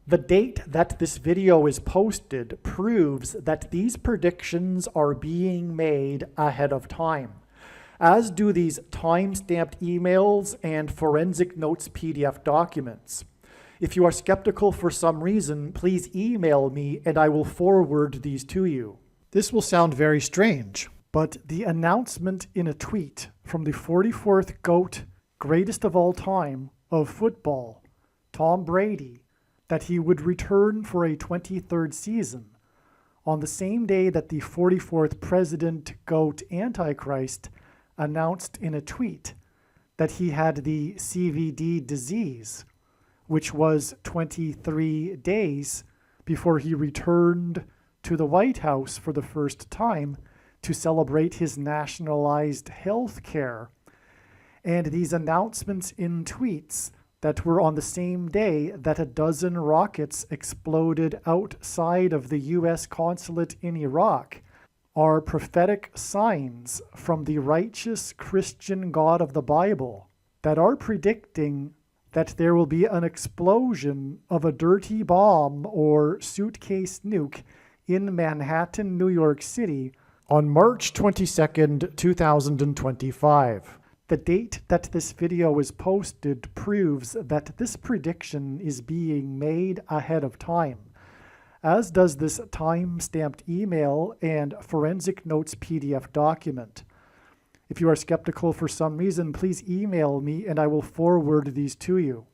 The date that this video is posted proves that these predictions are being made ahead of time, as do these time-stamped emails and forensic notes PDF documents. If you are skeptical for some reason, please email me and I will forward these to you. This will sound very strange, but the announcement in a tweet from the 44th GOAT, greatest of all time, of football, Tom Brady, that he would return for a 23rd season, on the same day that the 44th President GOAT Antichrist announced in a tweet that he had the CVD disease, which was 23 days before he returned to the White House for the first time to celebrate his nationalized health care. And these announcements in tweets that were on the same day that a dozen rockets exploded outside of the U.S. consulate in Iraq are prophetic signs from the righteous Christian God of the Bible that are predicting that there will be an explosion of a dirty bomb or suitcase nuke in Manhattan, New York City on March 22nd, 2025. The date that this video is posted proves that this prediction is being made ahead of time, as does this time-stamped email and forensic notes PDF document. If you are skeptical for some reason, please email me and I will forward these to you.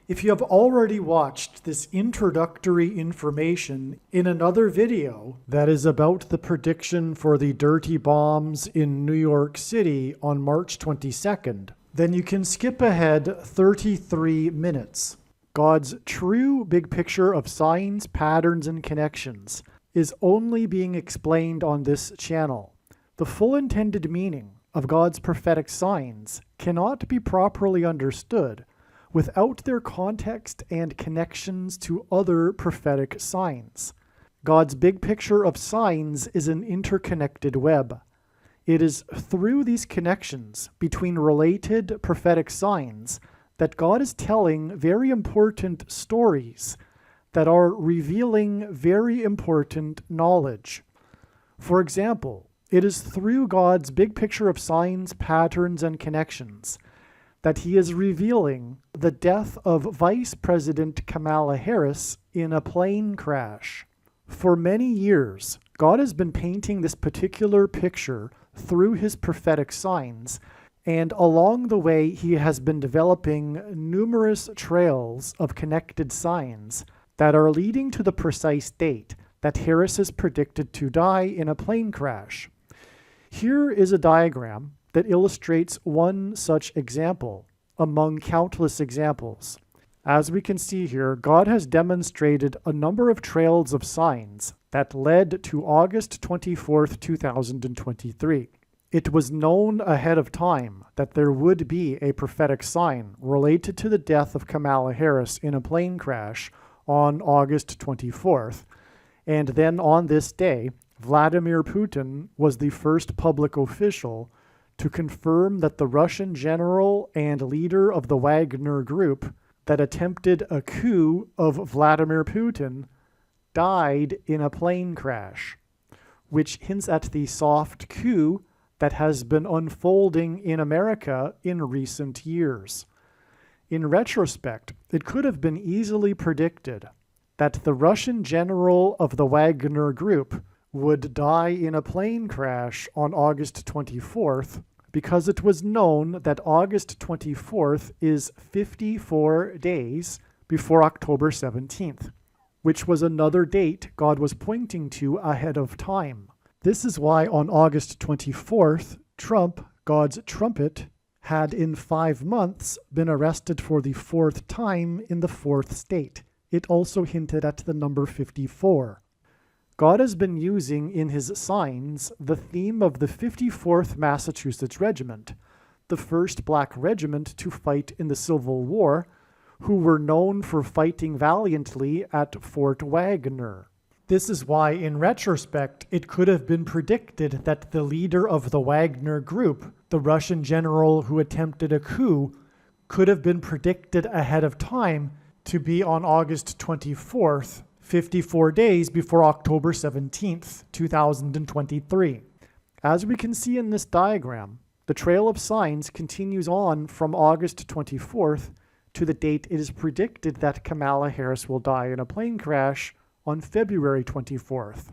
If you have already watched this introductory information in another video that is about the prediction for the dirty bombs in New York City on March 22nd, then you can skip ahead 33 minutes. God's true big picture of signs, patterns, and connections is only being explained on this channel. The full intended meaning of God's prophetic signs cannot be properly understood without their context and connections to other prophetic signs. God's big picture of signs is an interconnected web. It is through these connections between related prophetic signs that God is telling very important stories that are revealing very important knowledge. For example, it is through God's big picture of signs, patterns, and connections that he is revealing the death of Vice President Kamala Harris in a plane crash. For many years, God has been painting this particular picture through his prophetic signs, and along the way he has been developing numerous trails of connected signs that are leading to the precise date that Harris is predicted to die in a plane crash. Here is a diagram that illustrates one such example among countless examples. As we can see here, God has demonstrated a number of trails of signs that led to August 24th, 2023. It was known ahead of time that there would be a prophetic sign related to the death of Kamala Harris in a plane crash on August 24th. And then on this day, Vladimir Putin was the first public official to confirm that the Russian general and leader of the Wagner Group that attempted a coup of Vladimir Putin died in a plane crash, which hints at the soft coup that has been unfolding in America in recent years. In retrospect, it could have been easily predicted that the Russian general of the Wagner Group would die in a plane crash on August 24th, because it was known that August 24th is 54 days before October 17th, which was another date God was pointing to ahead of time. This is why on August 24th, Trump, God's trumpet, had in 5 months been arrested for the 4th time in the 4th state. It also hinted at the number 54. God has been using in his signs the theme of the 54th Massachusetts Regiment, the first black regiment to fight in the Civil War, who were known for fighting valiantly at Fort Wagner. This is why, in retrospect, it could have been predicted that the leader of the Wagner Group, the Russian general who attempted a coup, could have been predicted ahead of time to be on August 24th, 54 days before October 17th, 2023. As we can see in this diagram, the trail of signs continues on from August 24th to the date it is predicted that Kamala Harris will die in a plane crash on February 24th.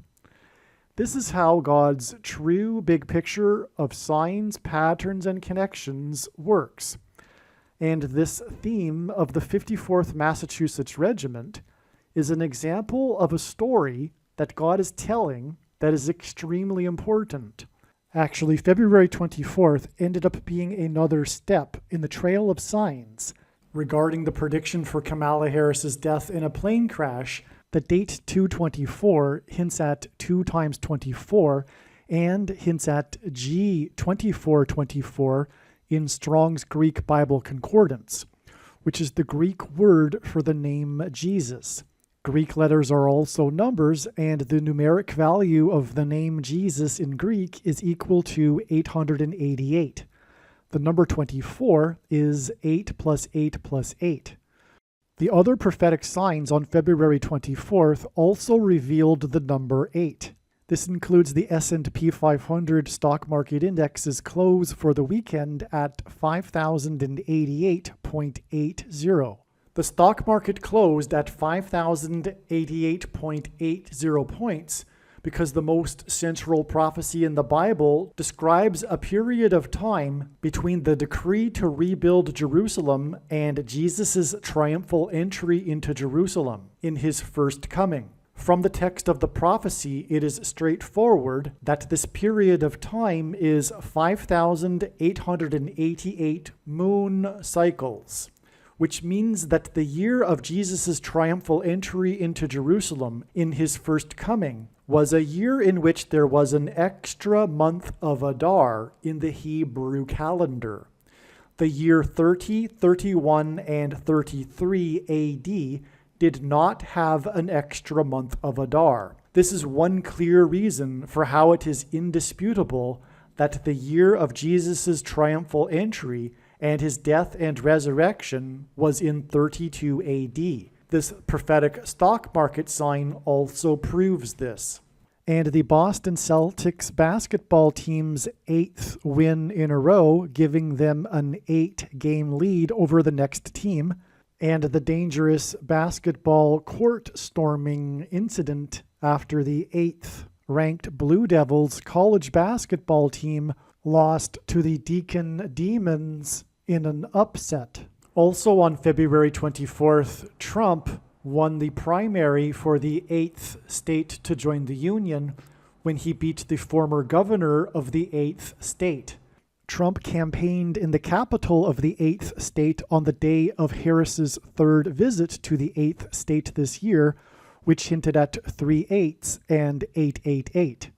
This is how God's true big picture of signs, patterns, and connections works. And this theme of the 54th Massachusetts Regiment is an example of a story that God is telling that is extremely important. Actually, February 24th ended up being another step in the trail of signs regarding the prediction for Kamala Harris's death in a plane crash. The date 224 hints at 2 times 24 and hints at G2424 in Strong's Greek Bible Concordance, which is the Greek word for the name Jesus. Greek letters are also numbers, and the numeric value of the name Jesus in Greek is equal to 888. The number 24 is 8 plus 8 plus 8. The other prophetic signs on February 24th also revealed the number 8. This includes the S&P 500 stock market index's close for the weekend at 5,088.80. The stock market closed at 5,088.80 points because the most central prophecy in the Bible describes a period of time between the decree to rebuild Jerusalem and Jesus' triumphal entry into Jerusalem in his first coming. From the text of the prophecy, it is straightforward that this period of time is 5,888 moon cycles, which means that the year of Jesus' triumphal entry into Jerusalem in his first coming was a year in which there was an extra month of Adar in the Hebrew calendar. The year 30, 31, and 33 AD did not have an extra month of Adar. This is one clear reason for how it is indisputable that the year of Jesus' triumphal entry and his death and resurrection was in 32 AD. This prophetic stock market sign also proves this. And the Boston Celtics basketball team's 8th win in a row, giving them an 8-game lead over the next team, and the dangerous basketball court storming incident after the 8th ranked Blue Devils college basketball team lost to the Deacon Demons in an upset. Also on February 24th, Trump won the primary for the 8th state to join the Union when he beat the former governor of the 8th state. Trump campaigned in the capital of the 8th state on the day of Harris's third visit to the 8th state this year, which hinted at 3 8s and 888.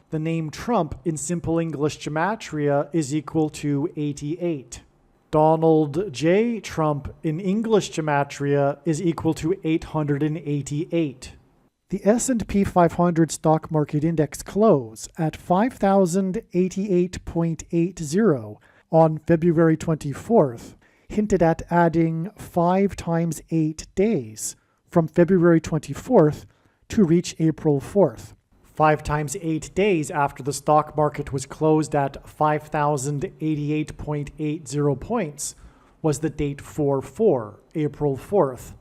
The name Trump in Simple English Gematria is equal to 88. Donald J. Trump in English Gematria is equal to 888. The S&P 500 stock market index close at 5,088.80 on February 24th hinted at adding 5 times 8 days from February 24th to reach April 4th. 5 times 8 days after the stock market was closed at 5,088.80 points was the date 4/4, April 4th.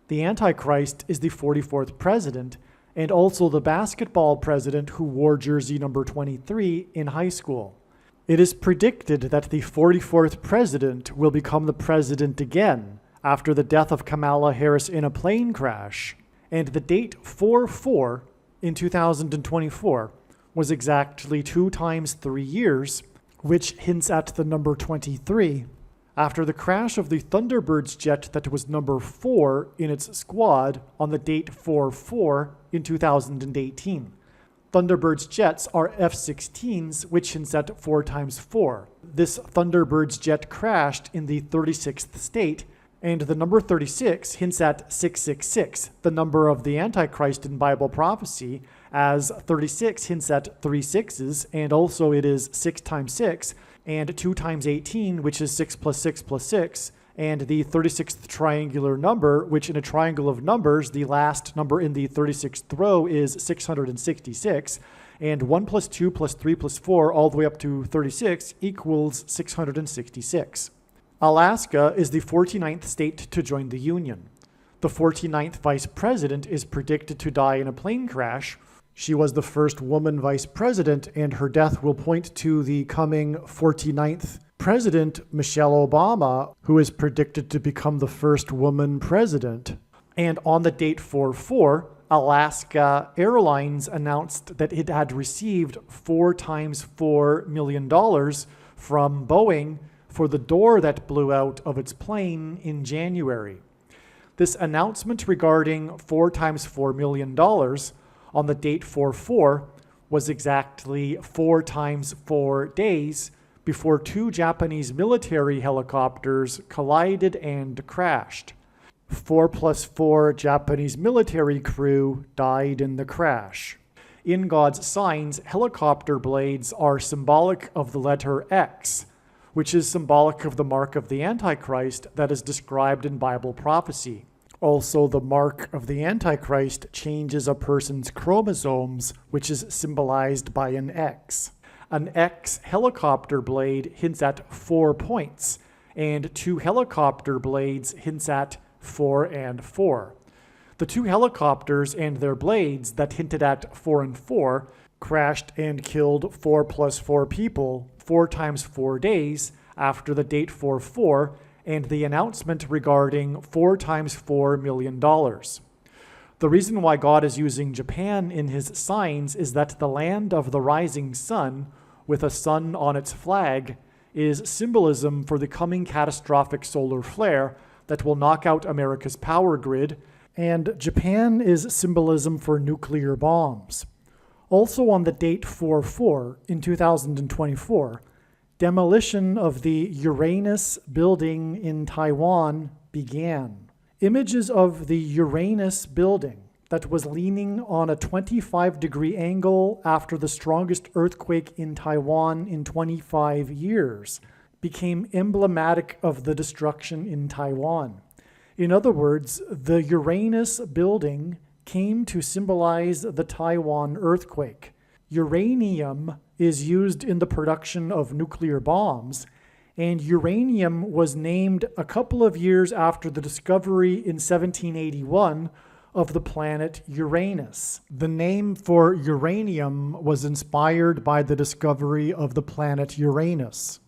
The Antichrist is the 44th president and also the basketball president who wore jersey number 23 in high school. It is predicted that the 44th president will become the president again after the death of Kamala Harris in a plane crash, and the date 4/4 in 2024 was exactly 2 times 3 years, which hints at the number 23. After the crash of the Thunderbirds jet that was number 4 in its squad on the date 4/4 in 2018. Thunderbirds jets are F-16s, which hints at 4 times 4. This Thunderbirds jet crashed in the 36th state, and the number 36 hints at 666, the number of the Antichrist in Bible prophecy, as 36 hints at 3 6s, and also it is 6 times 6, and 2 times 18, which is 6 plus 6 plus 6, and the 36th triangular number, which in a triangle of numbers, the last number in the 36th row is 666, and 1 plus 2 plus 3 plus 4 all the way up to 36 equals 666. Alaska is the 49th state to join the Union. The 49th vice president is predicted to die in a plane crash. She was the first woman vice president, and her death will point to the coming 49th president, Michelle Obama, who is predicted to become the first woman president. And on the date 4/4, Alaska Airlines announced that it had received $4 times $4 million from Boeing for the door that blew out of its plane in January. This announcement regarding $4 times $4 million on the date 4/4 was exactly 4 times 4 days before 2 Japanese military helicopters collided and crashed. 4 plus 4 Japanese military crew died in the crash. In God's signs, helicopter blades are symbolic of the letter X, which is symbolic of the mark of the Antichrist that is described in Bible prophecy. Also, the mark of the Antichrist changes a person's chromosomes, which is symbolized by an X. An X helicopter blade hints at 4 points, and 2 helicopter blades hints at 4 and 4. The 2 helicopters and their blades that hinted at 4 and 4 crashed and killed 4 plus 4 people 4 times 4 days after the date 4/4 and the announcement regarding $4 times $4 million. The reason why God is using Japan in his signs is that the land of the rising sun, with a sun on its flag, is symbolism for the coming catastrophic solar flare that will knock out America's power grid, and Japan is symbolism for nuclear bombs. Also on the date 4/4 in 2024, demolition of the Uranus building in Taiwan began. Images of the Uranus building that was leaning on a 25-degree angle after the strongest earthquake in Taiwan in 25 years became emblematic of the destruction in Taiwan. In other words, the Uranus building came to symbolize the Taiwan earthquake. Uranium is used in the production of nuclear bombs, and uranium was named a couple of years after the discovery in 1781 of the planet Uranus. The name for uranium was inspired by the discovery of the planet Uranus.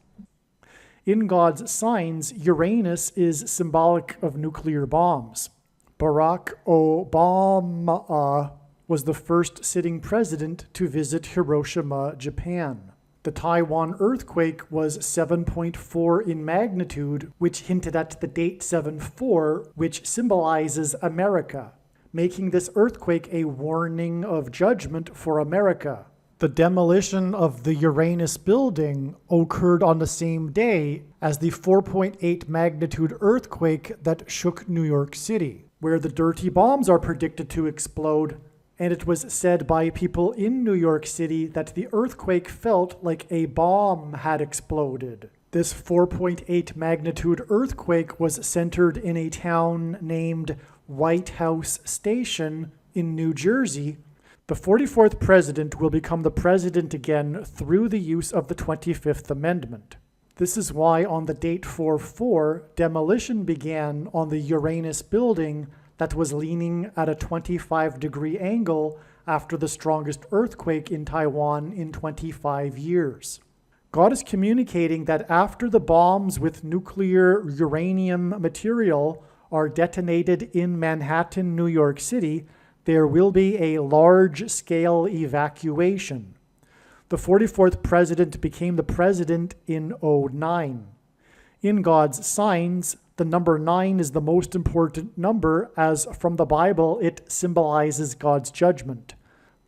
In God's signs, Uranus is symbolic of nuclear bombs. Barack Obama was the first sitting president to visit Hiroshima, Japan. The Taiwan earthquake was 7.4 in magnitude, which hinted at the date 7/4, which symbolizes America, making this earthquake a warning of judgment for America. The demolition of the Uranus building occurred on the same day as the 4.8 magnitude earthquake that shook New York City, where the dirty bombs are predicted to explode, and it was said by people in New York City that the earthquake felt like a bomb had exploded. This 4.8 magnitude earthquake was centered in a town named White House Station in New Jersey. The 44th president will become the president again through the use of the 25th Amendment. This is why on the date 4/4, demolition began on the Uranus building that was leaning at a 25-degree angle after the strongest earthquake in Taiwan in 25 years. God is communicating that after the bombs with nuclear uranium material are detonated in Manhattan, New York City, there will be a large-scale evacuation. The 44th president became the president in 2009. In God's signs, the number 9 is the most important number, as from the Bible it symbolizes God's judgment.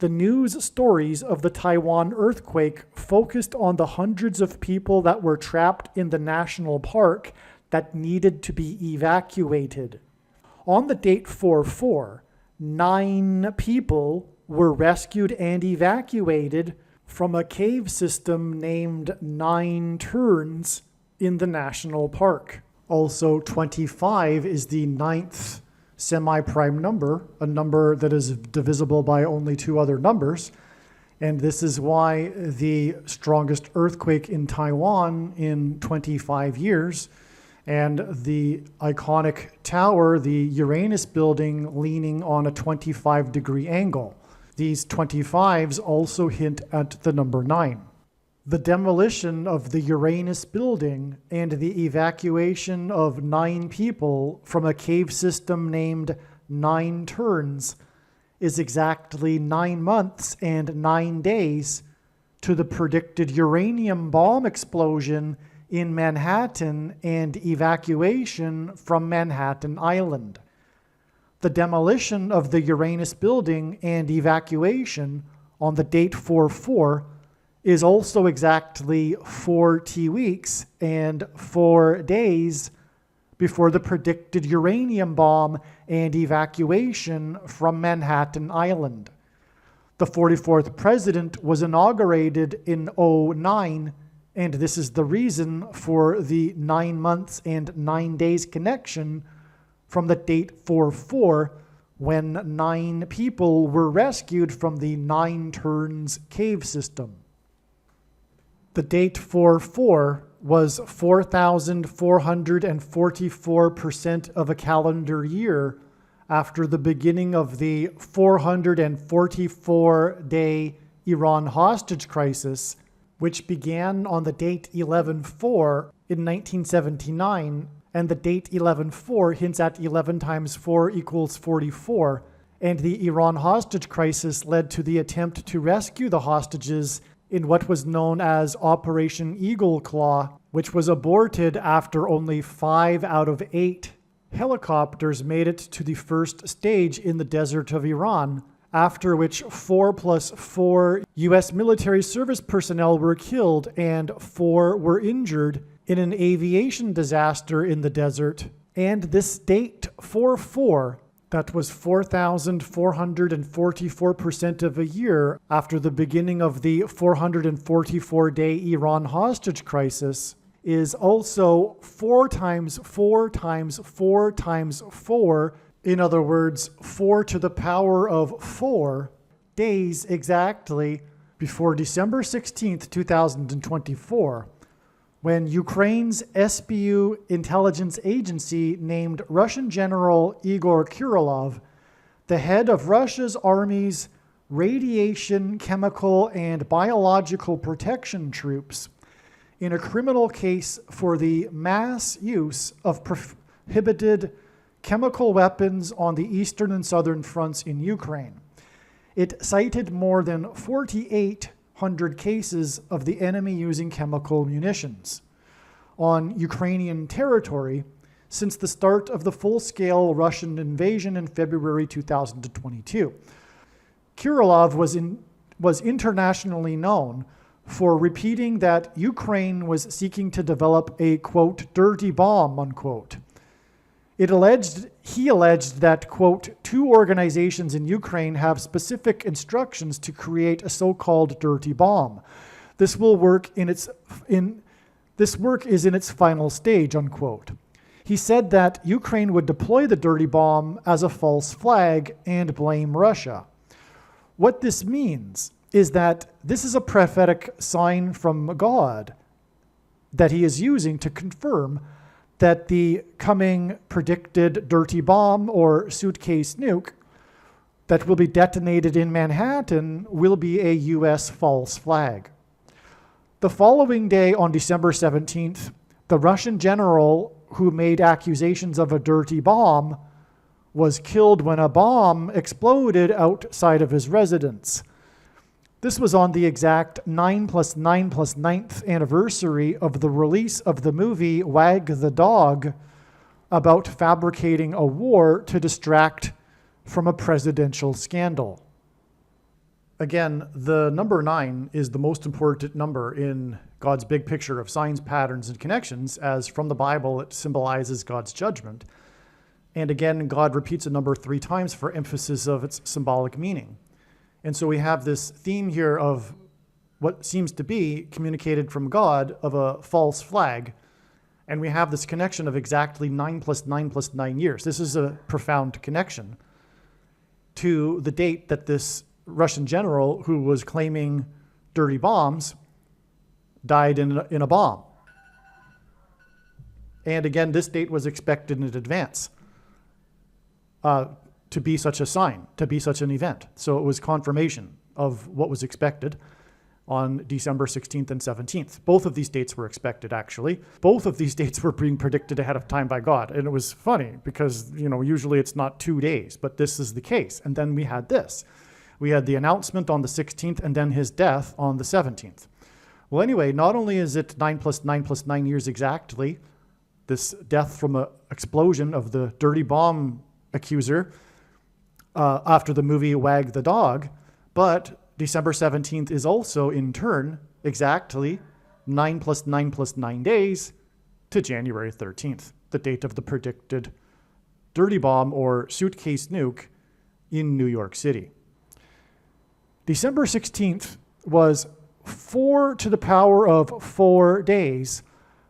The news stories of the Taiwan earthquake focused on the hundreds of people that were trapped in the national park that needed to be evacuated. On the date 4/4, 9 people were rescued and evacuated from a cave system named 9 Turns in the national park. Also, 25 is the ninth semi-prime number, a number that is divisible by only two other numbers. And this is why the strongest earthquake in Taiwan in 25 years and the iconic tower, the Uranus building, leaning on a 25-degree angle. These 25s also hint at the number 9. The demolition of the Uranus building and the evacuation of 9 people from a cave system named 9 Turns is exactly 9 months and 9 days to the predicted uranium bomb explosion in Manhattan and evacuation from Manhattan Island. The demolition of the Uranus building and evacuation on the date 4/4 is also exactly 4 weeks and 4 days before the predicted uranium bomb and evacuation from Manhattan Island. The 44th president was inaugurated in 2009, and this is the reason for the 9 months and 9 days connection from the date 4/4, when 9 people were rescued from the 9 Turns cave system. The date 4/4 was 4,444% of a calendar year after the beginning of the 444-day Iran hostage crisis, which began on the date 11/4 in 1979, and the date 11/4 hints at 11 times 4 equals 44, and the Iran hostage crisis led to the attempt to rescue the hostages in what was known as Operation Eagle Claw, which was aborted after only 5 out of 8 helicopters made it to the first stage in the desert of Iran, after which 4 plus 4 U.S. military service personnel were killed and 4 were injured in an aviation disaster in the desert. And this date 4/4, that was 4,444% of a year after the beginning of the 444-day Iran hostage crisis, is also 4 times 4 times 4 times 4, in other words, 4 to the power of 4 days exactly before December 16th, 2024, when Ukraine's SBU intelligence agency named Russian General Igor Kirillov the head of Russia's army's radiation, chemical, and biological protection troops in a criminal case for the mass use of prohibited chemical weapons on the eastern and southern fronts in Ukraine. It cited more than 4,800 cases of the enemy using chemical munitions on Ukrainian territory since the start of the full-scale Russian invasion in February 2022. Kirillov was internationally known for repeating that Ukraine was seeking to develop a, quote, dirty bomb, unquote. He alleged that, quote, 2 organizations in Ukraine have specific instructions to create a so-called dirty bomb. This work is in its final stage, unquote. He said that Ukraine would deploy the dirty bomb as a false flag and blame Russia. What this means is that this is a prophetic sign from God that he is using to confirm that the coming predicted dirty bomb or suitcase nuke that will be detonated in Manhattan will be a U.S. false flag. The following day, on December 17th, the Russian general who made accusations of a dirty bomb was killed when a bomb exploded outside of his residence. This was on the exact 9+9+9th anniversary of the release of the movie Wag the Dog, about fabricating a war to distract from a presidential scandal. Again, the number 9 is the most important number in God's big picture of signs, patterns, and connections, as from the Bible it symbolizes God's judgment. And again, God repeats a number 3 times for emphasis of its symbolic meaning. And so we have this theme here of what seems to be communicated from God of a false flag. And we have this connection of exactly 9 plus 9 plus 9 years. This is a profound connection to the date that this Russian general who was claiming dirty bombs died in a bomb. And again, this date was expected in advance to be such a sign, to be such an event. So it was confirmation of what was expected on December 16th and 17th. Both of these dates were expected, actually. Both of these dates were being predicted ahead of time by God. And it was funny because, usually it's not 2 days, but this is the case. And then we had this. We had the announcement on the 16th and then his death on the 17th. Well, anyway, not only is it 9 plus 9 plus 9 years exactly, this death from an explosion of the dirty bomb accuser after the movie Wag the Dog, but December 17th is also, in turn, exactly 9 plus 9 plus 9 days to January 13th, the date of the predicted dirty bomb or suitcase nuke in New York City. December 16th was 4 to the power of 4 days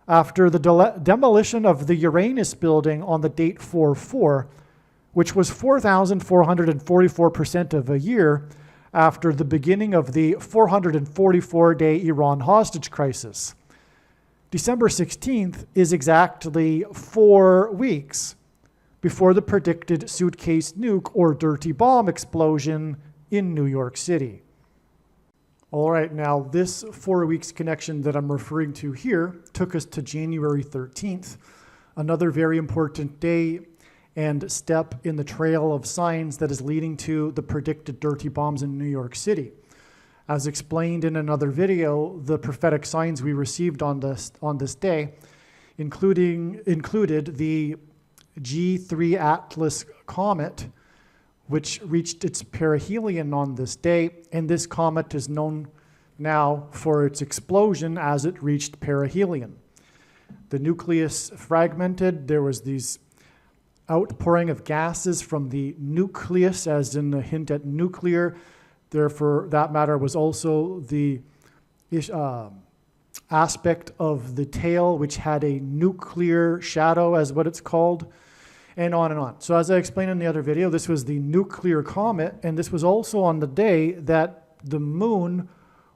after the demolition of the Uranus building on the date 4-4, which was 4,444% of a year after the beginning of the 444-day Iran hostage crisis. December 16th is exactly 4 weeks before the predicted suitcase nuke or dirty bomb explosion in New York City. All right, now this 4 weeks connection that I'm referring to here took us to January 13th, another very important day and step in the trail of signs that is leading to the predicted dirty bombs in New York City. As explained in another video, the prophetic signs we received on this day included the G3 Atlas comet, which reached its perihelion on this day, and this comet is known now for its explosion as it reached perihelion. The nucleus fragmented. There was these outpouring of gases from the nucleus, as in the hint at nuclear. There, for that matter, was also the aspect of the tail, which had a nuclear shadow, as what it's called, and on and on. So as I explained in the other video, this was the nuclear comet, and this was also on the day that the moon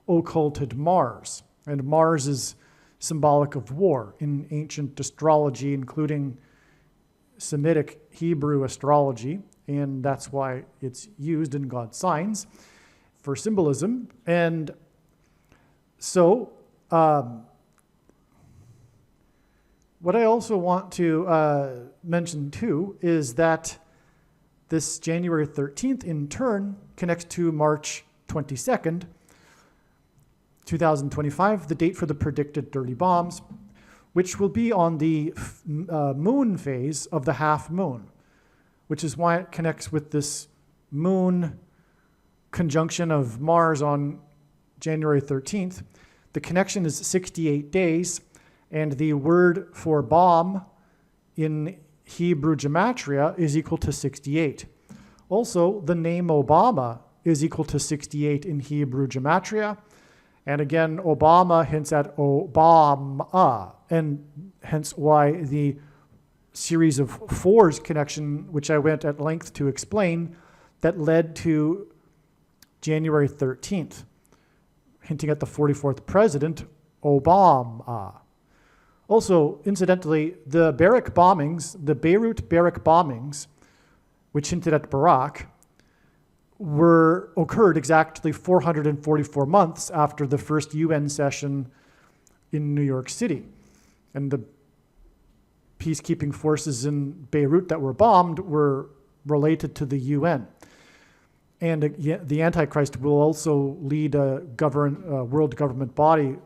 occulted Mars. And Mars is symbolic of war in ancient astrology, including Semitic Hebrew astrology, and that's why it's used in God's signs for symbolism. And so what I also want to mention too is that this January 13th in turn connects to March 22nd, 2025, the date for the predicted dirty bombs, which will be on the moon phase of the half moon, which is why it connects with this moon conjunction of Mars on January 13th. The connection is 68 days, and the word for bomb in Hebrew gematria is equal to 68. Also, the name Obama is equal to 68 in Hebrew gematria. And again, Obama hints at Obama, and hence why the series of fours connection, which I went at length to explain, that led to January 13th, hinting at the 44th president, Obama. Also, incidentally, the Beirut barrack bombings, which hinted at Barack, occurred exactly 444 months after the first UN session in New York City. And the peacekeeping forces in Beirut that were bombed were related to the UN. And the Antichrist will also lead a world government body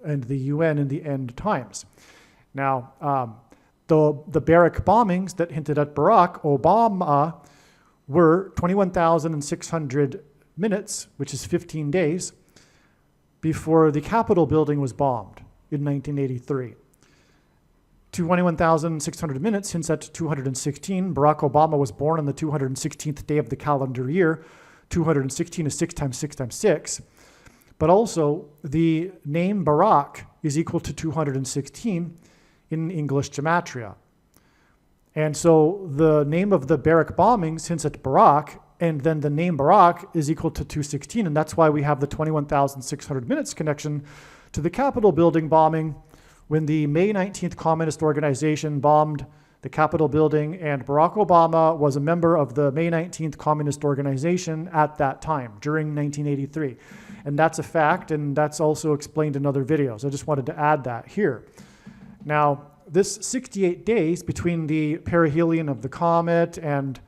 and the UN in the end times. Now, the barrack bombings that hinted at Barack Obama were 21,600 minutes, which is 15 days, before the Capitol building was bombed in 1983. 21,600 minutes hints at 216. Barack Obama was born on the 216th day of the calendar year. 216 is 6 times 6 times 6. But also, the name Barack is equal to 216 in English gematria. And so the name of the Barak bombings hints at Barak, and then the name Barak is equal to 216, and that's why we have the 21,600 minutes connection to the Capitol building bombing when the May 19th Communist Organization bombed the Capitol building, and Barack Obama was a member of the May 19th Communist Organization at that time, during 1983. And that's a fact, and that's also explained in other videos. I just wanted to add that here. Now, this 68 days between the perihelion of the comet and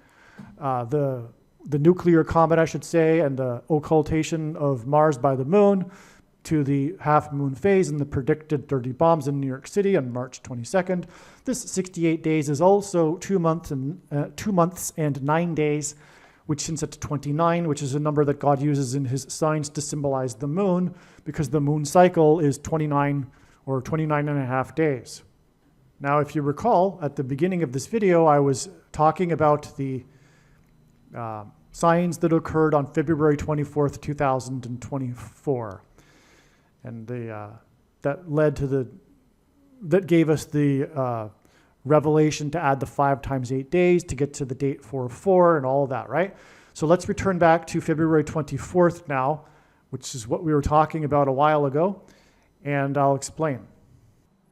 the nuclear comet, I should say, and the occultation of Mars by the moon to the half-moon phase and the predicted dirty bombs in New York City on March 22nd. This 68 days is also 2 months and 9 days, which hints at 29, which is a number that God uses in his signs to symbolize the moon, because the moon cycle is 29 or 29 and a half days. Now, if you recall, at the beginning of this video, I was talking about the signs that occurred on February 24th, 2024. And that gave us the revelation to add the 5 times 8 days to get to the date 4/4 and all of that, right? So let's return back to February 24th now, which is what we were talking about a while ago, and I'll explain.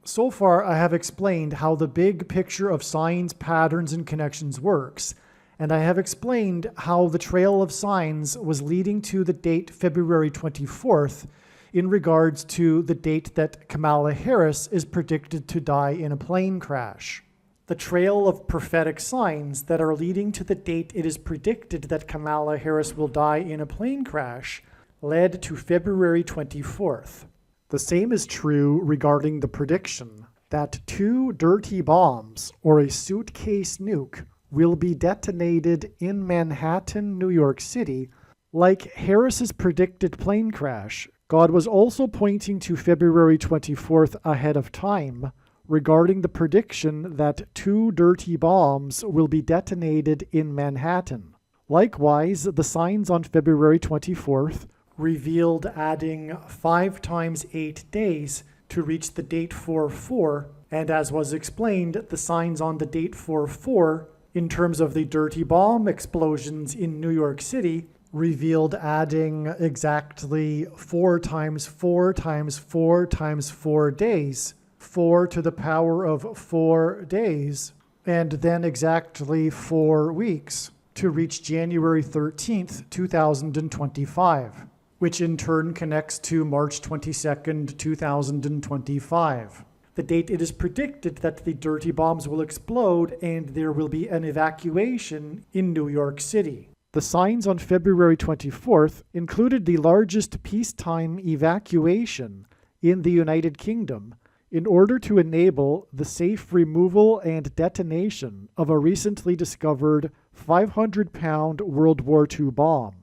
So far, I have explained how the big picture of signs, patterns, and connections works, and I have explained how the trail of signs was leading to the date February 24th in regards to the date that Kamala Harris is predicted to die in a plane crash. The trail of prophetic signs that are leading to the date it is predicted that Kamala Harris will die in a plane crash led to February 24th. The same is true regarding the prediction that 2 dirty bombs or a suitcase nuke will be detonated in Manhattan, New York City, like Harris's predicted plane crash. God was also pointing to February 24th ahead of time regarding the prediction that 2 dirty bombs will be detonated in Manhattan. Likewise, the signs on February 24th revealed adding 5 times 8 days to reach the date 4/4, and as was explained, the signs on the date 4/4 in terms of the dirty bomb explosions in New York City revealed adding exactly 4 times 4 times 4 times 4 days, 4 to the power of 4 days, and then exactly 4 weeks to reach January 13th, 2025, which in turn connects to March 22nd, 2025. The date it is predicted that the dirty bombs will explode and there will be an evacuation in New York City. The signs on February 24th included the largest peacetime evacuation in the United Kingdom in order to enable the safe removal and detonation of a recently discovered 500-pound World War II bomb.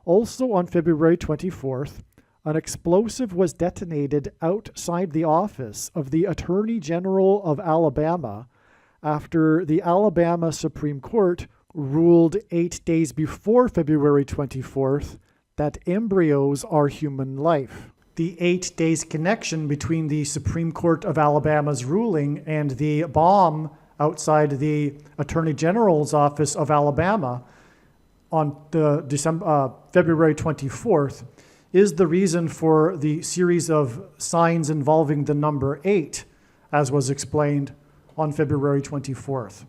Also on February 24th, an explosive was detonated outside the office of the Attorney General of Alabama after the Alabama Supreme Court ruled 8 days before February 24th that embryos are human life. The 8 days connection between the Supreme Court of Alabama's ruling and the bomb outside the Attorney General's office of Alabama on the February 24th is the reason for the series of signs involving the number 8, as was explained on February 24th.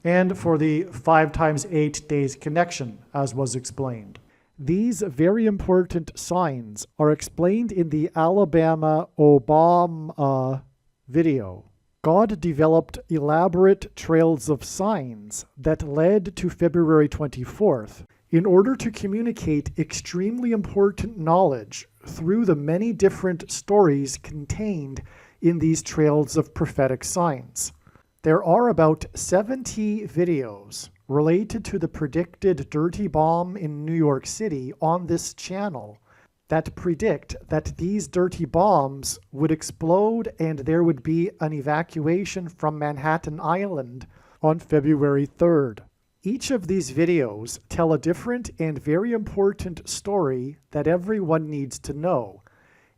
And for the 5 times 8 days connection, as was explained. These very important signs are explained in the Alabama Obama video. God developed elaborate trails of signs that led to February 24th in order to communicate extremely important knowledge through the many different stories contained in these trails of prophetic signs. There are about 70 videos related to the predicted dirty bomb in New York City on this channel that predict that these dirty bombs would explode and there would be an evacuation from Manhattan Island on February 3rd. Each of these videos tell a different and very important story that everyone needs to know,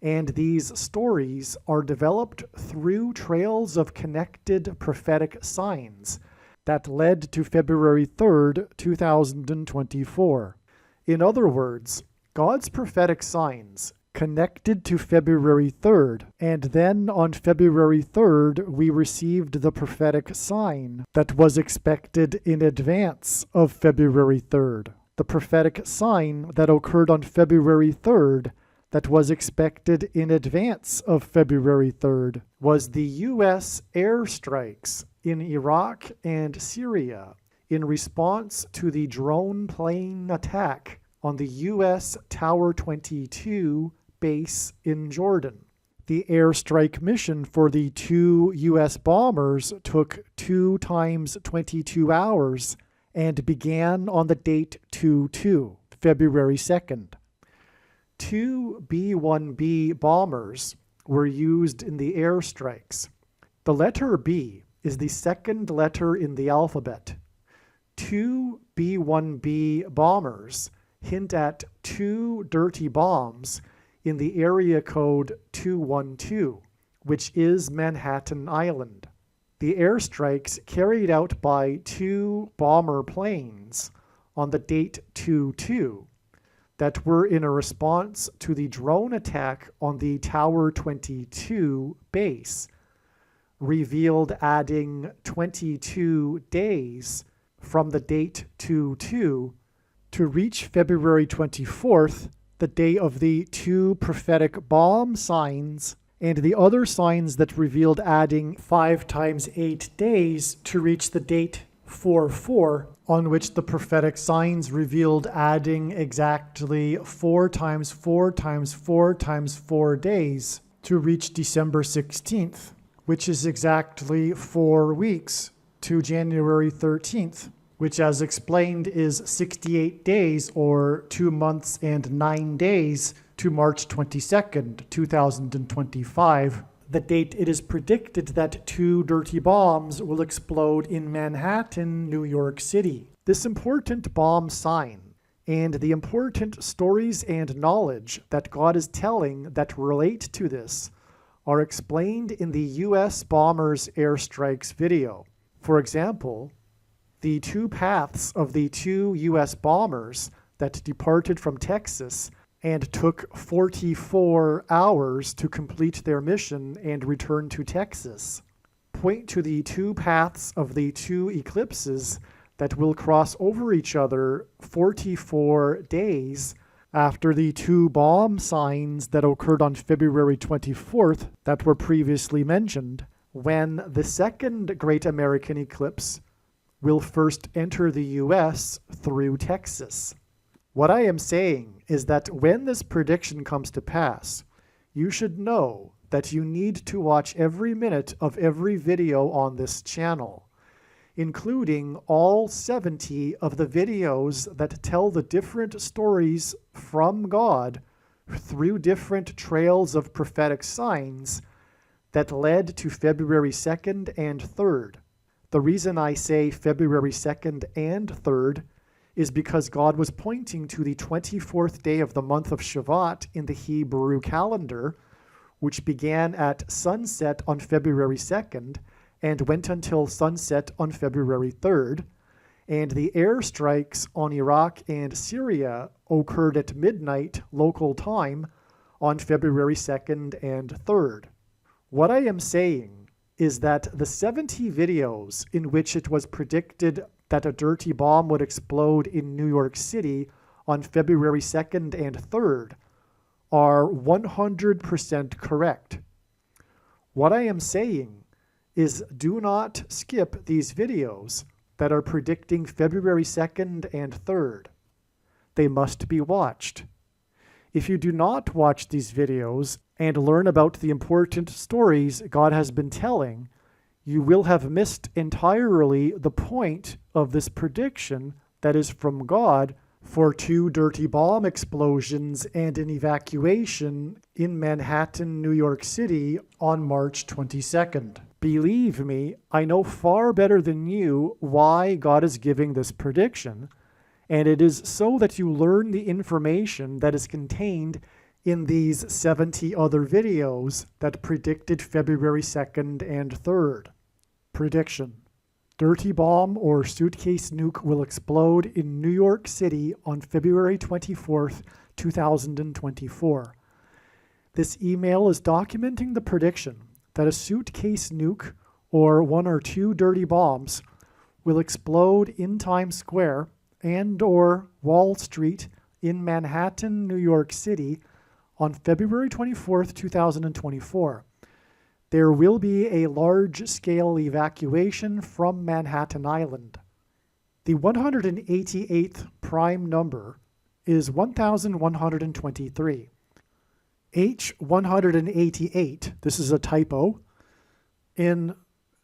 and these stories are developed through trails of connected prophetic signs that led to February 3rd, 2024. In other words, God's prophetic signs connected to February 3rd, and then on February 3rd, we received the prophetic sign that was expected in advance of February 3rd. The prophetic sign that occurred on February 3rd that was expected in advance of February 3rd was the U.S. airstrikes in Iraq and Syria in response to the drone plane attack on the U.S. Tower 22 base in Jordan. The airstrike mission for the 2 U.S. bombers took 2 times 22 hours and began on the date 2/2, February 2nd. 2 B-1B bombers were used in the airstrikes. The letter B is the second letter in the alphabet. 2 B-1B bombers hint at 2 dirty bombs in the area code 212, which is Manhattan Island. The airstrikes carried out by 2 bomber planes on the date 2/2 that were in a response to the drone attack on the Tower 22 base revealed adding 22 days from the date 2/2 to reach February 24th, the day of the 2 prophetic bomb signs, and the other signs that revealed adding 5 times 8 days to reach the date 4/4, on which the prophetic signs revealed adding exactly 4 times 4 times 4 times 4 days to reach December 16th, which is exactly 4 weeks to January 13th. Which, as explained, is 68 days or 2 months and 9 days to March 22nd, 2025, the date it is predicted that 2 dirty bombs will explode in Manhattan, New York City. This important bomb sign and the important stories and knowledge that God is telling that relate to this are explained in the U.S. bombers' airstrikes video. For example, the 2 paths of the 2 U.S. bombers that departed from Texas and took 44 hours to complete their mission and return to Texas point to the 2 paths of the 2 eclipses that will cross over each other 44 days after the 2 bomb signs that occurred on February 24th that were previously mentioned, when the second Great American Eclipse will first enter the U.S. through Texas. What I am saying is that when this prediction comes to pass, you should know that you need to watch every minute of every video on this channel, including all 70 of the videos that tell the different stories from God through different trails of prophetic signs that led to February 2nd and 3rd. The reason I say February 2nd and 3rd is because God was pointing to the 24th day of the month of Shavat in the Hebrew calendar, which began at sunset on February 2nd and went until sunset on February 3rd, and the airstrikes on Iraq and Syria occurred at midnight local time on February 2nd and 3rd. What I am saying is that the 70 videos in which it was predicted that a dirty bomb would explode in New York City on February 2nd and 3rd are 100% correct. What I am saying is do not skip these videos that are predicting February 2nd and 3rd. They must be watched. If you do not watch these videos and learn about the important stories God has been telling, you will have missed entirely the point of this prediction that is from God for 2 dirty bomb explosions and an evacuation in Manhattan, New York City on March 22nd. Believe me, I know far better than you why God is giving this prediction, and it is so that you learn the information that is contained in these 70 other videos that predicted February 2nd and 3rd. Prediction: dirty bomb or suitcase nuke will explode in New York City on February 24th, 2024. This email is documenting the prediction that a suitcase nuke or one or two dirty bombs will explode in Times Square and or Wall Street in Manhattan, New York City on February 24th, 2024. There will be a large-scale evacuation from Manhattan Island. The 188th prime number is 1123. H188, this is a typo,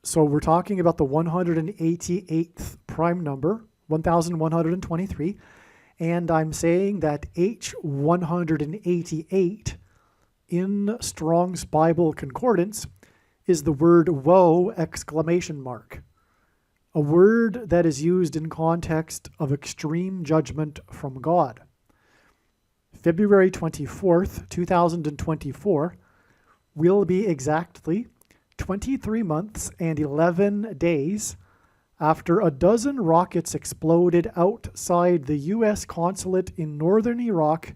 so we're talking about the 188th prime number, 1123, and I'm saying that H188 in Strong's Bible Concordance is the word woe ! A word that is used in context of extreme judgment from God. February 24th, 2024 will be exactly 23 months and 11 days after a dozen rockets exploded outside the U.S. consulate in northern Iraq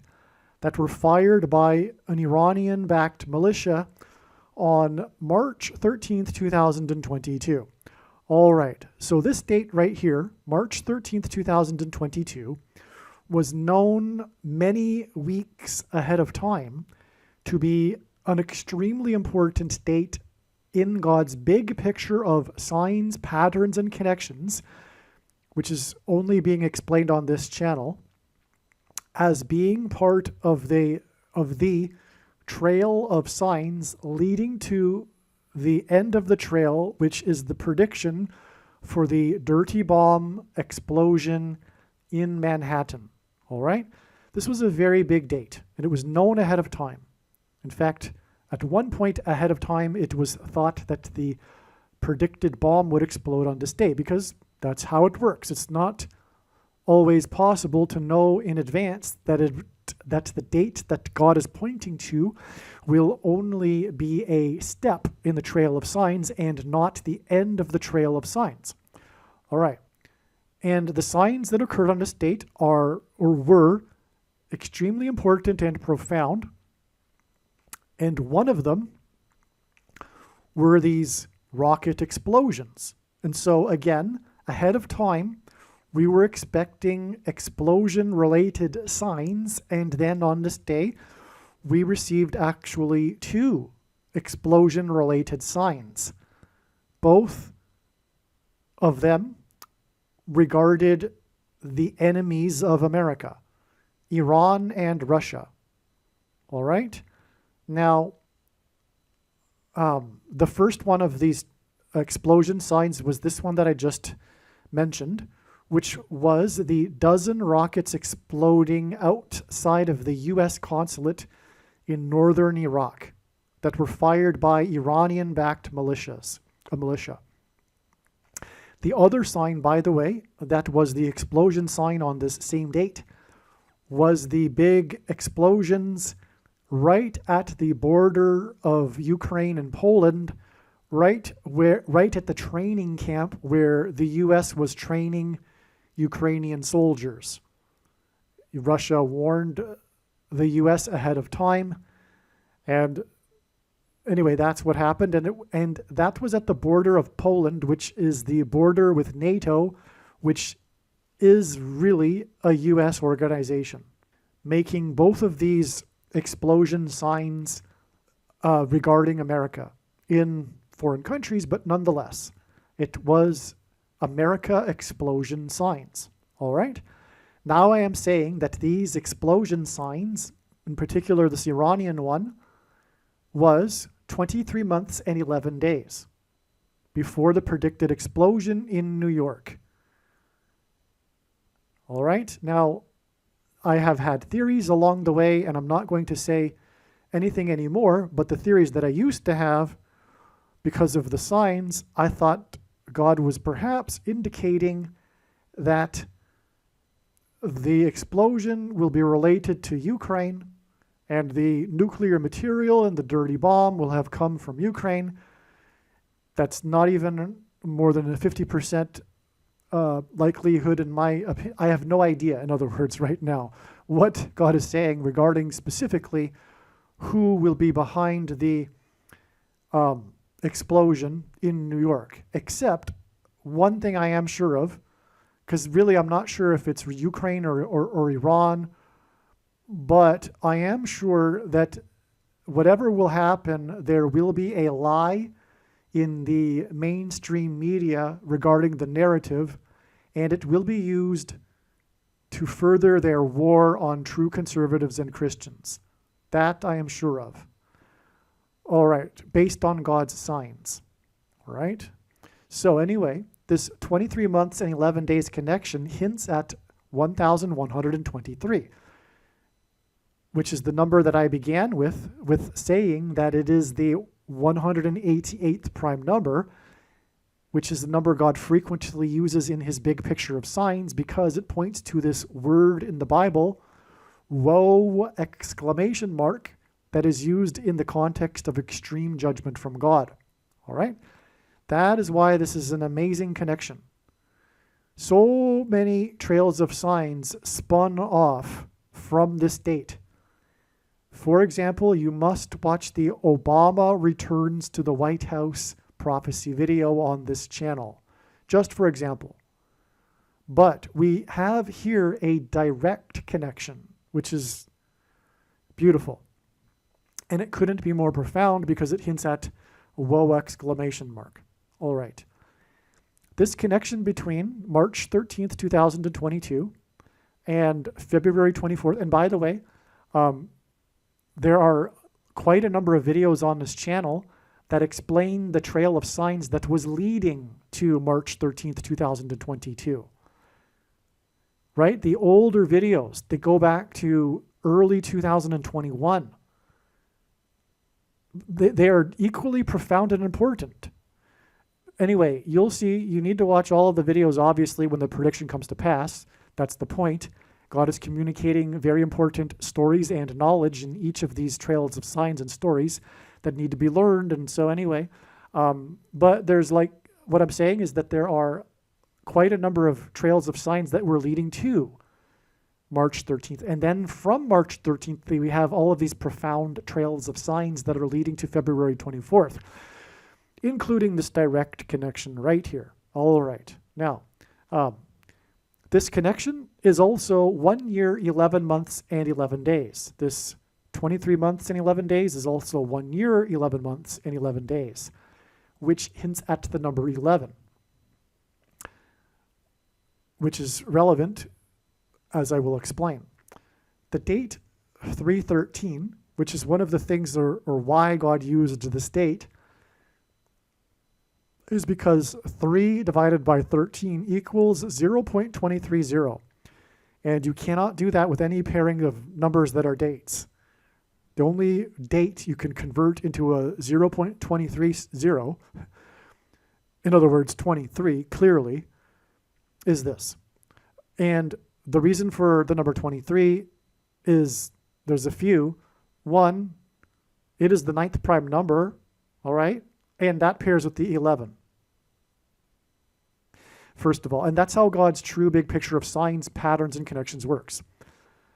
that were fired by an Iranian-backed militia on March 13th, 2022. All right, so this date right here, March 13th, 2022, was known many weeks ahead of time to be an extremely important date in God's big picture of signs, patterns, and connections, which is only being explained on this channel, as being part of the trail of signs leading to the end of the trail, which is the prediction for the dirty bomb explosion in Manhattan. All right? This was a very big date, and it was known ahead of time. In fact, at one point ahead of time, it was thought that the predicted bomb would explode on this day, because that's how it works. It's not always possible to know in advance that the date that God is pointing to will only be a step in the trail of signs and not the end of the trail of signs. All right. And the signs that occurred on this date are or were extremely important and profound. And one of them were these rocket explosions. And so again, ahead of time, we were expecting explosion-related signs, and then on this day, we received actually two explosion-related signs. Both of them regarded the enemies of America, Iran and Russia. All right? Now, the first one of these explosion signs was this one that I just mentioned, which was the dozen rockets exploding outside of the U.S. consulate in northern Iraq that were fired by Iranian-backed militia. The other sign, by the way, that was the explosion sign on this same date, was the big explosions right at the border of Ukraine and Poland, right at the training camp where the U.S. was training Ukrainian soldiers. Russia warned the U.S. ahead of time, and anyway, that's what happened, and that was at the border of Poland, which is the border with NATO, which is really a U.S. organization, making both of these explosion signs regarding America in foreign countries, but nonetheless, it was America explosion signs. All right? Now I am saying that these explosion signs, in particular this Iranian one, was 23 months and 11 days before the predicted explosion in New York. All right? Now, I have had theories along the way, and I'm not going to say anything anymore, but the theories that I used to have, because of the signs, I thought God was perhaps indicating that the explosion will be related to Ukraine And the nuclear material and the dirty bomb will have come from Ukraine. That's not even more than a 50% likelihood in my opinion. I have no idea, in other words, right now, what God is saying regarding specifically who will be behind the explosion in New York, except one thing I am sure of, because really I'm not sure if it's Ukraine or Iran, but I am sure that whatever will happen, there will be a lie in the mainstream media regarding the narrative, and it will be used to further their war on true conservatives and Christians. That I am sure of. All right, based on God's signs. All right. So anyway, this 23 months and 11 days connection hints at 1,123, which is the number that I began with saying that it is the 188th prime number, which is the number God frequently uses in his big picture of signs because it points to this word in the Bible, woe, exclamation mark, that is used in the context of extreme judgment from God. All right? That is why this is an amazing connection. So many trails of signs spun off from this date. For example, you must watch the Obama Returns to the White House prophecy video on this channel, just for example. But we have here a direct connection, which is beautiful. And it couldn't be more profound because it hints at woe, exclamation mark. All right. This connection between March 13th, 2022 and February 24th, and by the way, there are quite a number of videos on this channel that explain the trail of signs that was leading to March 13th, 2022. Right? The older videos, they go back to early 2021. They are equally profound and important. Anyway, you'll see, you need to watch all of the videos, obviously, when the prediction comes to pass. That's the point. God is communicating very important stories and knowledge in each of these trails of signs and stories that need to be learned. And so anyway, but there's like, what I'm saying is that there are quite a number of trails of signs that were leading to March 13th. And then from March 13th, we have all of these profound trails of signs that are leading to February 24th, including this direct connection right here. All right. Now, this connection is also 1 year, 11 months, and 11 days. This 23 months and 11 days is also 1 year, 11 months, and 11 days, which hints at the number 11, which is relevant, as I will explain. The date 313, which is one of the things or why God used this date, is because 3 divided by 13 equals 0.230. And you cannot do that with any pairing of numbers that are dates. The only date you can convert into a 0.230, in other words, 23, clearly, is this. And the reason for the number 23 is there's a few. One, it is the 9th prime number, all right? And that pairs with the 11. First of all, and that's how God's true big picture of signs, patterns, and connections works,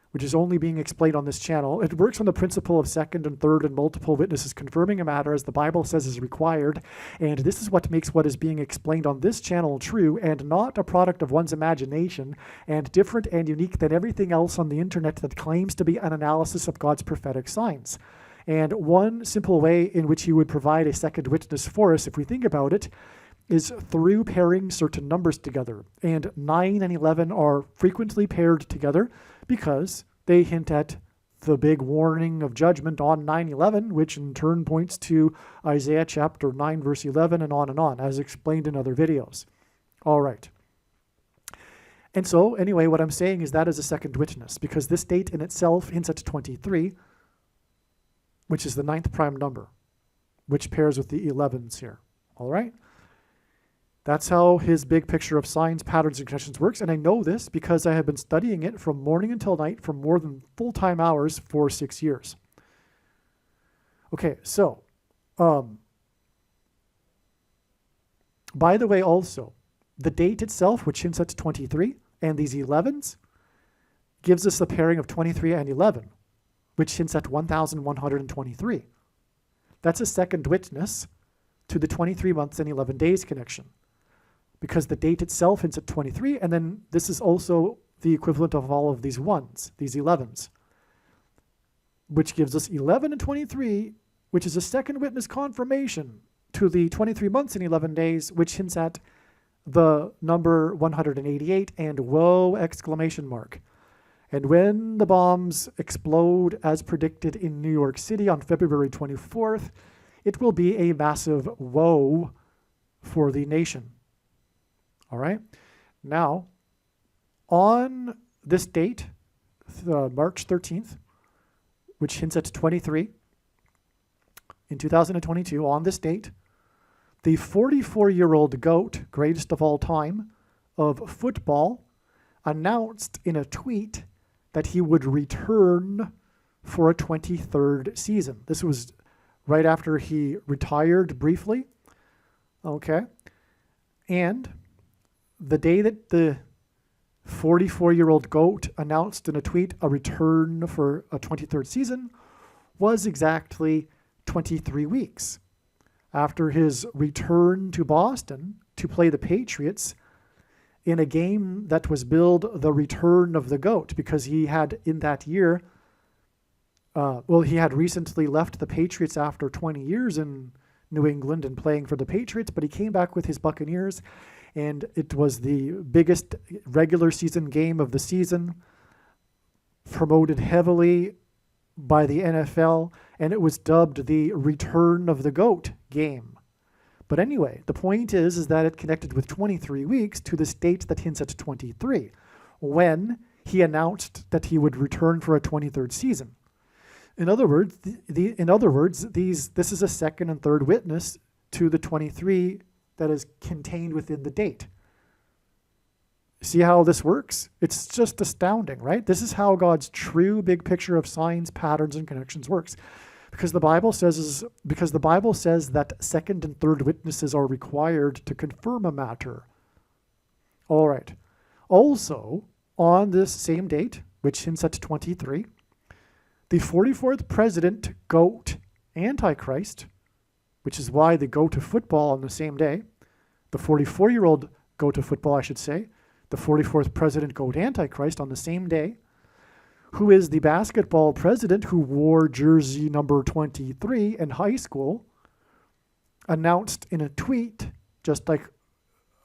which is only being explained on this channel. It works on the principle of second and third and multiple witnesses confirming a matter as the Bible says is required, and this is what makes what is being explained on this channel true and not a product of one's imagination and different and unique than everything else on the internet that claims to be an analysis of God's prophetic signs. And one simple way in which he would provide a second witness for us, if we think about it, is through pairing certain numbers together. And 9 and 11 are frequently paired together because they hint at the big warning of judgment on 9/11, which in turn points to Isaiah chapter 9, verse 11, and on, as explained in other videos. All right. And so, anyway, what I'm saying is that is a second witness, because this date in itself hints at 23, which is the 9th prime number, which pairs with the 11s here. All right? That's how his big picture of signs, patterns, and connections works. And I know this because I have been studying it from morning until night for more than full-time hours for 6 years. Okay, so, by the way, also, the date itself, which hints at 23, and these 11s, gives us a pairing of 23 and 11, which hints at 1,123. That's a second witness to the 23 months and 11 days connection, because the date itself hints at 23, and then this is also the equivalent of all of these 1s, these 11s, which gives us 11 and 23, which is a second witness confirmation to the 23 months and 11 days, which hints at the number 188 and whoa exclamation mark. And when the bombs explode as predicted in New York City on February 24th, it will be a massive woe for the nation. All right. Now, on this date, March 13th, which hints at 23, in 2022, on this date, the 44-year-old GOAT, greatest of all time, of football, announced in a tweet that he would return for a 23rd season. This was right after he retired briefly. Okay. And the day that the 44-year-old GOAT announced in a tweet a return for a 23rd season was exactly 23 weeks after his return to Boston to play the Patriots in a game that was billed the return of the GOAT, because he had in that year, he had recently left the Patriots after 20 years in New England and playing for the Patriots, but he came back with his Buccaneers, and it was the biggest regular season game of the season, promoted heavily by the NFL, and it was dubbed the Return of the GOAT game. But anyway, the point is that it connected with 23 weeks to this date that hints at 23, when he announced that he would return for a 23rd season. In other words, this is a second and third witness to the 23 that is contained within the date. See how this works? It's just astounding, right? This is how God's true big picture of signs, patterns, and connections works. Because the Bible says that second and third witnesses are required to confirm a matter. All right. Also, on this same date, which hints at 23, the 44th president, GOAT, Antichrist, which is why they go to football on the same day, the 44-year-old go to football, I should say, the 44th president, GOAT, Antichrist, on the same day, who is the basketball president who wore jersey number 23 in high school, announced in a tweet, just like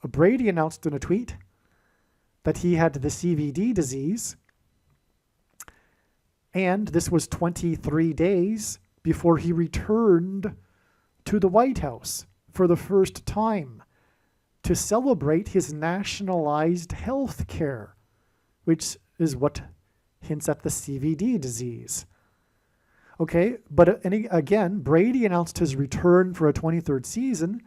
Brady announced in a tweet, that he had the CVD disease. And this was 23 days before he returned to the White House for the first time to celebrate his nationalized health care, which is what hints at the CVD disease. Okay, but again, Brady announced his return for a 23rd season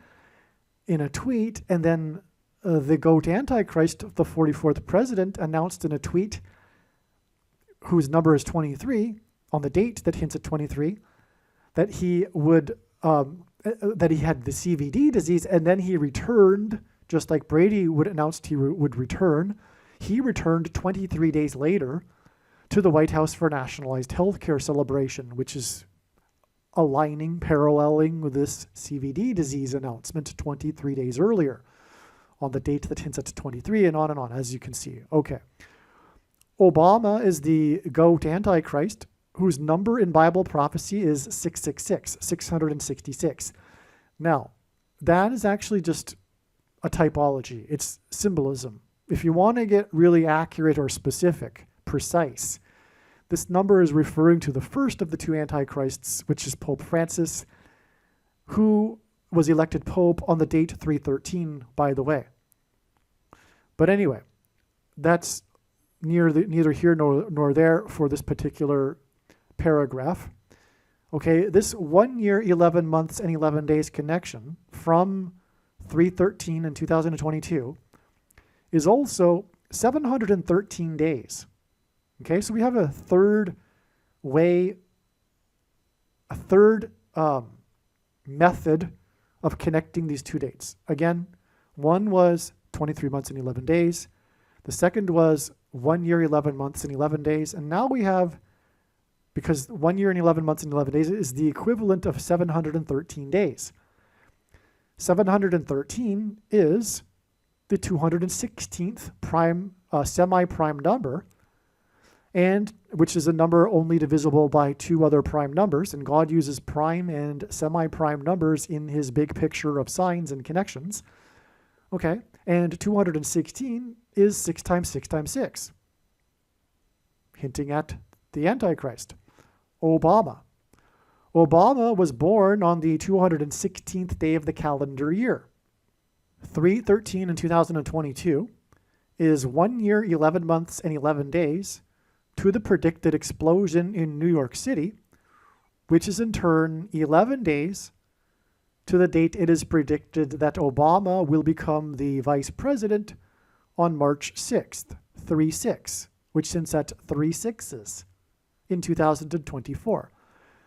in a tweet, and then the GOAT Antichrist, the 44th president, announced in a tweet, whose number is 23, on the date that hints at 23, that he would that he had the CVD disease, and then he returned, just like Brady would announced he would return. He returned 23 days later to the White House for nationalized healthcare celebration, which is paralleling with this CVD disease announcement 23 days earlier on the date that hints at 23, and on, as you can see. Okay. Obama is the GOAT Antichrist, whose number in Bible prophecy is 666, 666. Now, that is actually just a typology. It's symbolism. If you want to get really accurate or specific, precise, this number is referring to the first of the two antichrists, which is Pope Francis, who was elected Pope on the date 313, by the way. But anyway, that's neither here nor there for this particular paragraph. Okay, this 1 year, 11 months, and 11 days connection from 313 in 2022 is also 713 days. Okay, so we have a third method of connecting these two dates. Again, one was 23 months and 11 days. The second was 1 year, 11 months and 11 days. And now we have, because 1 year and 11 months and 11 days is the equivalent of 713 days. 713 is the 216th semi-prime number, and which is a number only divisible by two other prime numbers. And God uses prime and semi-prime numbers in his big picture of signs and connections. Okay, and 216 is 6 times 6 times 6, hinting at the Antichrist. Obama was born on the 216th day of the calendar year. 3/13 in 2022 is 1 year, 11 months, and 11 days to the predicted explosion in New York City, which is in turn 11 days to the date it is predicted that Obama will become the vice president on March 6th, 3/6, which hints at 3 6s in 2024.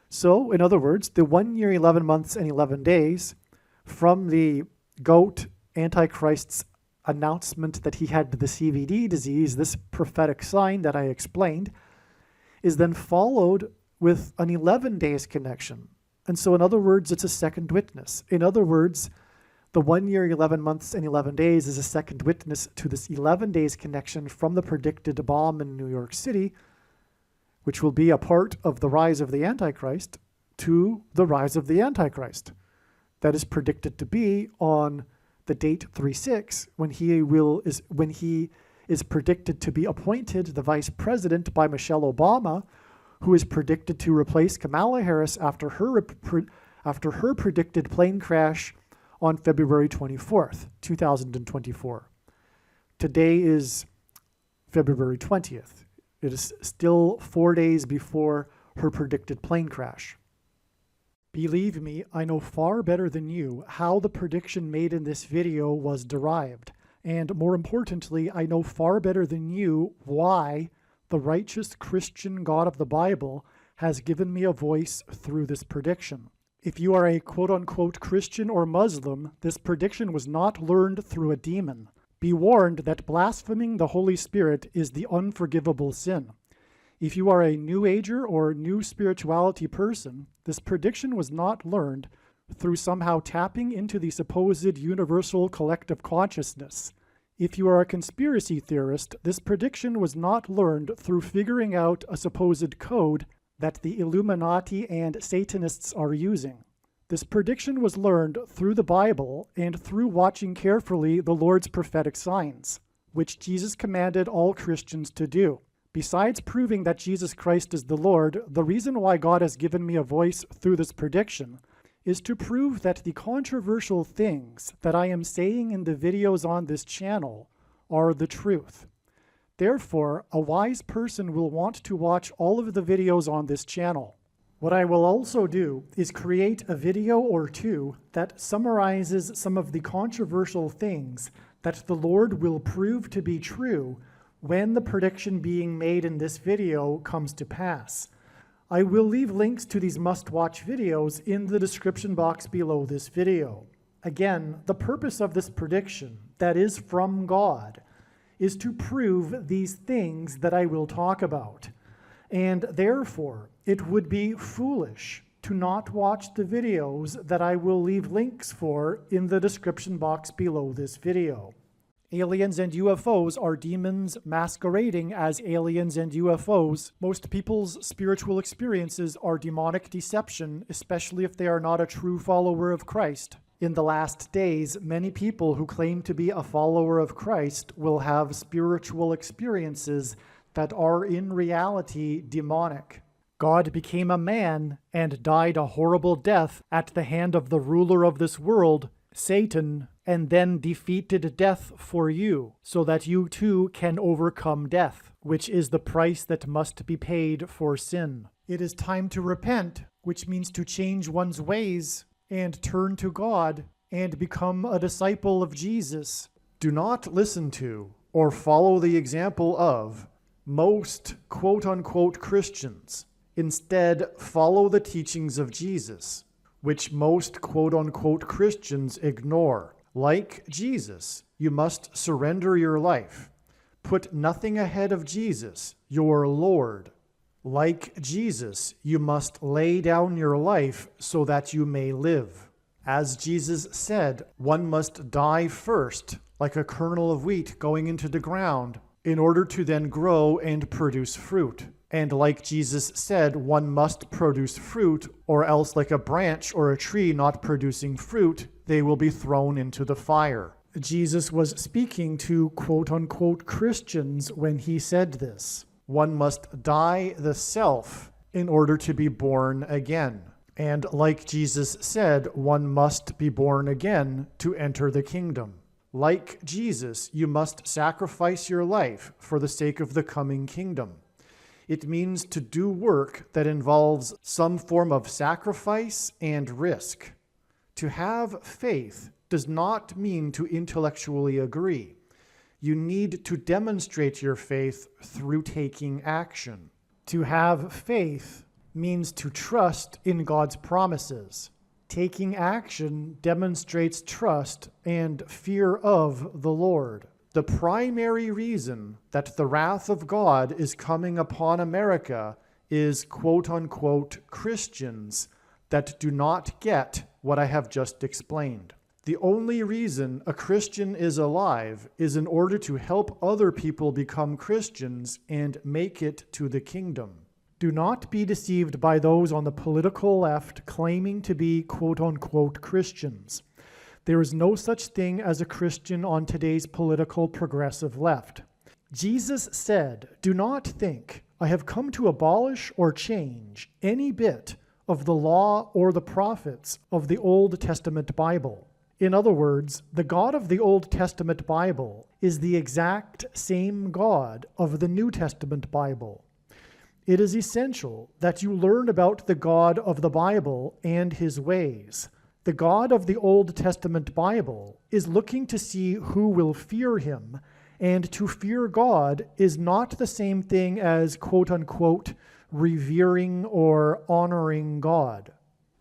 So, in other words, the 1 year, 11 months, and 11 days from the GOAT Antichrist's announcement that he had the CVD disease, this prophetic sign that I explained, is then followed with an 11 days connection. And so, in other words, it's a second witness. In other words, the 1 year, 11 months, and 11 days is a second witness to this 11 days connection from the predicted bomb in New York City, which will be a part of the rise of the Antichrist, to the rise of the Antichrist. That is predicted to be on the date 3/6, when he is predicted to be appointed the vice president by Michelle Obama, who is predicted to replace Kamala Harris after her predicted plane crash on February 24th, 2024. Today is February 20th. It is still 4 days before her predicted plane crash. Believe me, I know far better than you how the prediction made in this video was derived. And more importantly, I know far better than you why the righteous Christian God of the Bible has given me a voice through this prediction. If you are a quote-unquote Christian or Muslim, this prediction was not learned through a demon. Be warned that blaspheming the Holy Spirit is the unforgivable sin. If you are a New Ager or New Spirituality person, this prediction was not learned through somehow tapping into the supposed universal collective consciousness. If you are a conspiracy theorist, this prediction was not learned through figuring out a supposed code that the Illuminati and Satanists are using. This prediction was learned through the Bible and through watching carefully the Lord's prophetic signs, which Jesus commanded all Christians to do. Besides proving that Jesus Christ is the Lord, the reason why God has given me a voice through this prediction is to prove that the controversial things that I am saying in the videos on this channel are the truth. Therefore, a wise person will want to watch all of the videos on this channel. What I will also do is create a video or two that summarizes some of the controversial things that the Lord will prove to be true when the prediction being made in this video comes to pass. I will leave links to these must-watch videos in the description box below this video. Again, the purpose of this prediction, that is from God, is to prove these things that I will talk about. And therefore, it would be foolish to not watch the videos that I will leave links for in the description box below this video. Aliens and UFOs are demons masquerading as aliens and UFOs. Most people's spiritual experiences are demonic deception, especially if they are not a true follower of Christ. In the last days, many people who claim to be a follower of Christ will have spiritual experiences that are in reality demonic. God became a man and died a horrible death at the hand of the ruler of this world, Satan, and then defeated death for you, so that you too can overcome death, which is the price that must be paid for sin. It is time to repent, which means to change one's ways and turn to God and become a disciple of Jesus. Do not listen to or follow the example of most quote-unquote Christians. Instead, follow the teachings of Jesus, which most quote-unquote Christians ignore. Like Jesus, you must surrender your life. Put nothing ahead of Jesus, your Lord. Like Jesus, you must lay down your life so that you may live. As Jesus said, one must die first, like a kernel of wheat going into the ground, in order to then grow and produce fruit. And like Jesus said, one must produce fruit, or else like a branch or a tree not producing fruit, they will be thrown into the fire. Jesus was speaking to quote-unquote Christians when he said this. One must die the self in order to be born again. And like Jesus said, one must be born again to enter the kingdom. Like Jesus, you must sacrifice your life for the sake of the coming kingdom. It means to do work that involves some form of sacrifice and risk. To have faith does not mean to intellectually agree. You need to demonstrate your faith through taking action. To have faith means to trust in God's promises. Taking action demonstrates trust and fear of the Lord. The primary reason that the wrath of God is coming upon America is quote-unquote Christians that do not get what I have just explained. The only reason a Christian is alive is in order to help other people become Christians and make it to the kingdom. Do not be deceived by those on the political left claiming to be quote-unquote Christians. There is no such thing as a Christian on today's political progressive left. Jesus said, "Do not think I have come to abolish or change any bit of the law or the prophets of the Old Testament Bible." In other words, the God of the Old Testament Bible is the exact same God of the New Testament Bible. It is essential that you learn about the God of the Bible and his ways. The God of the Old Testament Bible is looking to see who will fear him, and to fear God is not the same thing as quote-unquote revering or honoring God.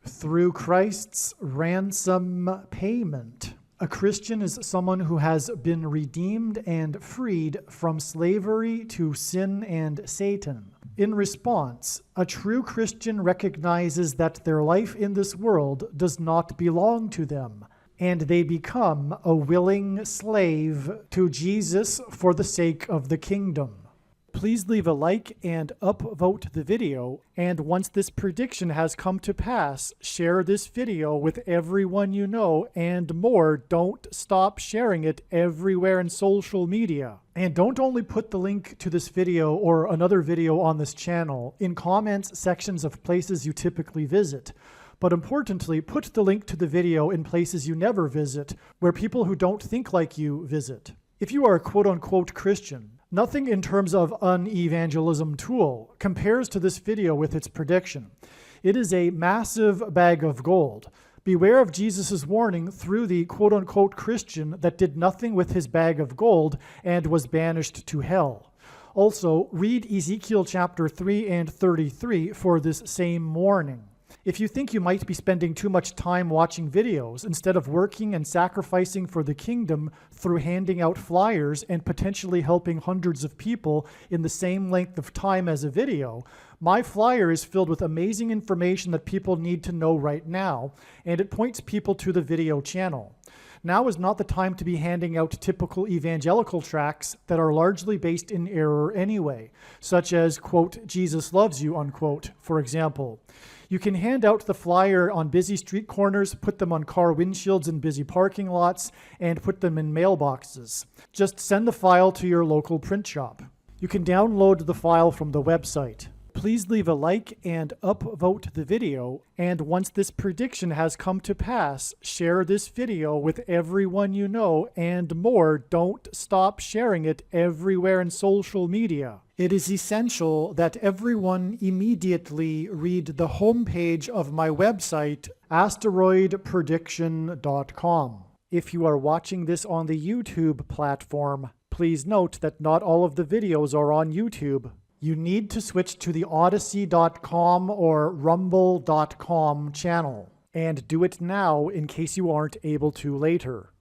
Through Christ's ransom payment, a Christian is someone who has been redeemed and freed from slavery to sin and Satan. In response, a true Christian recognizes that their life in this world does not belong to them, and they become a willing slave to Jesus for the sake of the kingdom. Please leave a like and upvote the video, and once this prediction has come to pass, share this video with everyone you know, and more, don't stop sharing it everywhere in social media. And don't only put the link to this video or another video on this channel in comments sections of places you typically visit, but importantly, put the link to the video in places you never visit, where people who don't think like you visit. If you are a quote-unquote Christian, nothing in terms of an evangelism tool compares to this video with its prediction. It is a massive bag of gold. Beware of Jesus' warning through the quote-unquote Christian that did nothing with his bag of gold and was banished to hell. Also, read Ezekiel chapter 3 and 33 for this same warning. If you think you might be spending too much time watching videos instead of working and sacrificing for the kingdom through handing out flyers and potentially helping hundreds of people in the same length of time as a video, my flyer is filled with amazing information that people need to know right now, and it points people to the video channel. Now is not the time to be handing out typical evangelical tracts that are largely based in error anyway, such as, quote, Jesus loves you, unquote, for example. You can hand out the flyer on busy street corners, put them on car windshields in busy parking lots, and put them in mailboxes. Just send the file to your local print shop. You can download the file from the website. Please leave a like and upvote the video, and once this prediction has come to pass, share this video with everyone you know, and more, don't stop sharing it everywhere in social media. It is essential that everyone immediately read the homepage of my website, asteroidprediction.com. If you are watching this on the YouTube platform, please note that not all of the videos are on YouTube. You need to switch to the Odyssey.com or Rumble.com channel. And do it now in case you aren't able to later.